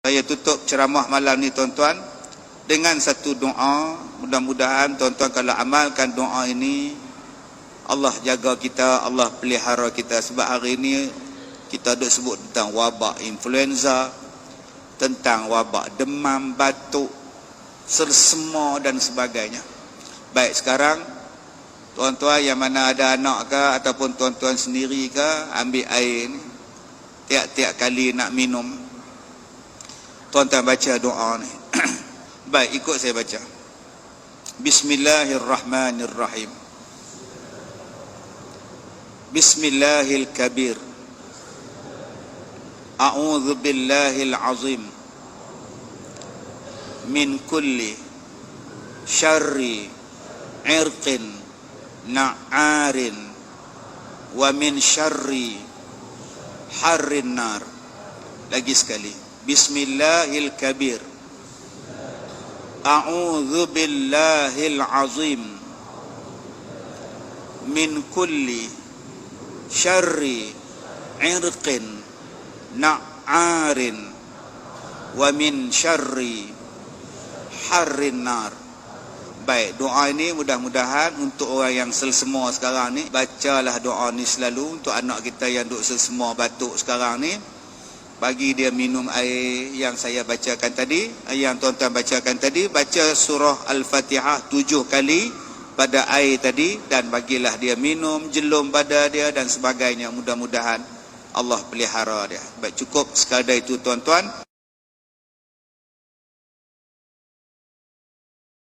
Saya tutup ceramah malam ni tuan-tuan dengan satu doa. Mudah-mudahan tuan-tuan kalau amalkan doa ini, Allah jaga kita, Allah pelihara kita. Sebab hari ini kita duk sebut tentang wabak influenza, tentang wabak demam, batuk, sersema dan sebagainya. Baik, sekarang tuan-tuan yang mana ada anak ke ataupun tuan-tuan sendiri ke, ambil air ni, tiap-tiap kali nak minum tuan-tuan baca doa ni. Baik, ikut saya baca. Bismillahirrahmanirrahim. Bismillahil kabir. A'udzu billahil azim min kulli syarri irqin na'arin wa min syarri harrin nar. Lagi sekali. Bismillahil kabir. A'udzu billahil azim min kulli syarri irqin na'arin wa min syarri harrin nar. Baik, doa ini mudah-mudahan untuk orang yang selsema sekarang ni, bacalah doa ni selalu. Untuk anak kita yang duk selsema batuk sekarang ni, bagi dia minum air yang saya bacakan tadi, yang tuan-tuan bacakan tadi. Baca surah Al-Fatihah 7 kali pada air tadi, dan bagilah dia minum, jelum badan dia dan sebagainya. Mudah-mudahan Allah pelihara dia. Baik, cukup sekadar itu tuan-tuan.